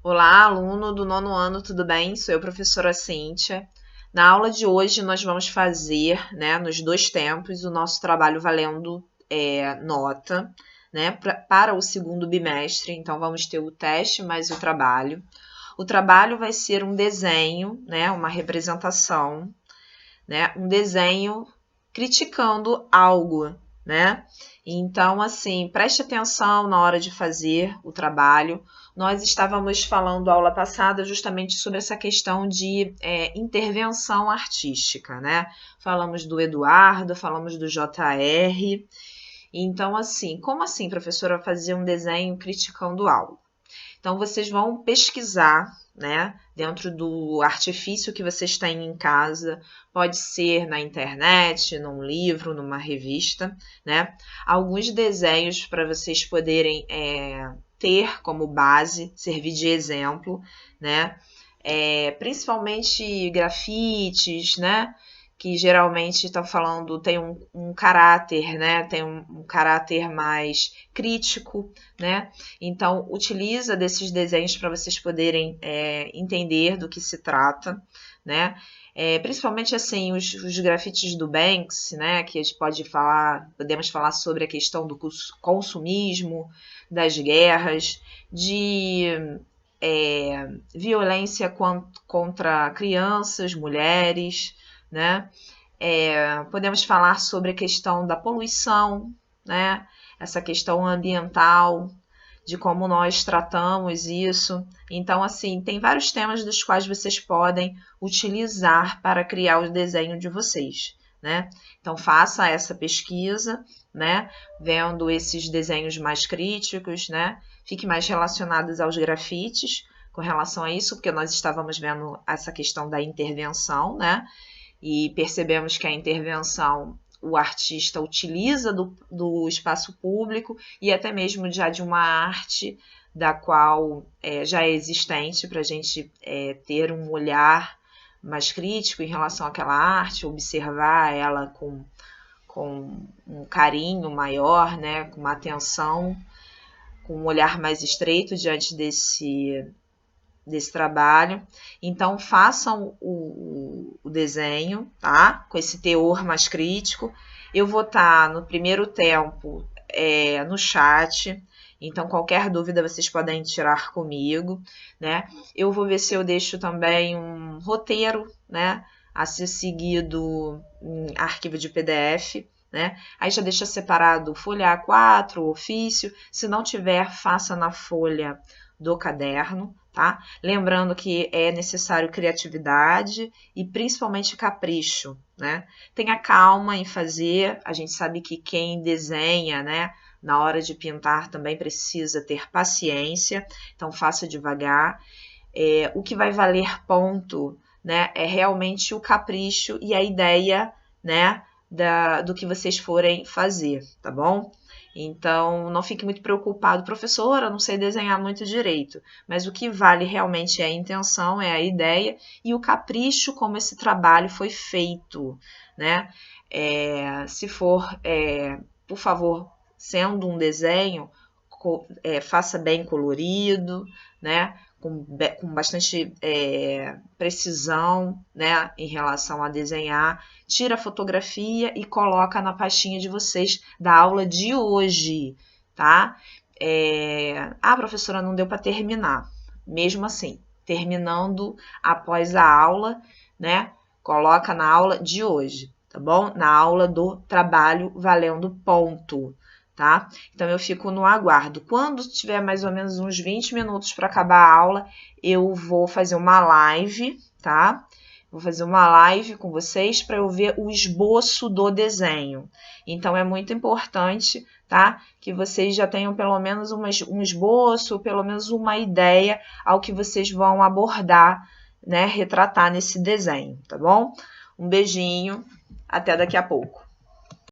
Olá, aluno do nono ano, tudo bem? Sou eu, professora Cíntia. Na aula de hoje, nós vamos fazer, nos dois tempos, o nosso trabalho valendo nota, para o segundo bimestre. Então, vamos ter o teste mais o trabalho. O trabalho vai ser um desenho, uma representação, um desenho criticando algo, né? Então, assim, preste atenção na hora de fazer o trabalho. Nós estávamos falando aula passada justamente sobre essa questão de intervenção artística, né? Falamos do Eduardo, falamos do JR. Então, assim, como assim, professora, fazer um desenho criticando algo? Então, vocês vão pesquisar, dentro do artifício que vocês têm em casa, pode ser na internet, num livro, numa revista, alguns desenhos para vocês poderem ter como base, servir de exemplo, principalmente grafites, que geralmente estão falando, tem um caráter, tem um caráter mais crítico, Então, utiliza desses desenhos para vocês poderem entender do que se trata, principalmente assim os grafites do Banks, que a gente podemos falar sobre a questão do consumismo, das guerras, de violência contra crianças, mulheres, podemos falar sobre a questão da poluição, essa questão ambiental, de como nós tratamos isso. Então, assim, tem vários temas dos quais vocês podem utilizar para criar o desenho de vocês, Então, faça essa pesquisa, vendo esses desenhos mais críticos, Fique mais relacionados aos grafites com relação a isso, porque nós estávamos vendo essa questão da intervenção, E percebemos que a intervenção o artista utiliza do espaço público e até mesmo já de uma arte da qual já é existente para a gente ter um olhar mais crítico em relação àquela arte, observar ela com um carinho maior, com uma atenção, com um olhar mais estreito diante desse trabalho. Então, façam o desenho, tá? Com esse teor mais crítico. Eu vou estar no primeiro tempo no chat, então qualquer dúvida vocês podem tirar comigo, Eu vou ver se eu deixo também um roteiro, a ser seguido em arquivo de PDF, Aí já deixa separado folha A4, ofício. Se não tiver, faça na folha do caderno, tá? Lembrando que é necessário criatividade e principalmente capricho, Tenha calma em fazer. A gente sabe que quem desenha, na hora de pintar também precisa ter paciência, então faça devagar. O que vai valer ponto, é realmente o capricho e a ideia, do que vocês forem fazer, tá bom? Então, não fique muito preocupado, professora, eu não sei desenhar muito direito, mas o que vale realmente é a intenção, é a ideia e o capricho como esse trabalho foi feito, Se for, por favor, sendo um desenho, faça bem colorido, com bastante precisão, em relação a desenhar. Tira a fotografia e coloca na pastinha de vocês da aula de hoje, tá? Professora, não deu para terminar. Mesmo assim, terminando após a aula, coloca na aula de hoje, tá bom? Na aula do trabalho valendo ponto. Tá? Então, eu fico no aguardo. Quando tiver mais ou menos uns 20 minutos para acabar a aula, eu vou fazer uma live, tá? Vou fazer uma live com vocês para eu ver o esboço do desenho. Então, é muito importante, tá? Que vocês já tenham pelo menos um esboço, pelo menos uma ideia ao que vocês vão abordar, retratar nesse desenho, tá bom? Um beijinho, até daqui a pouco.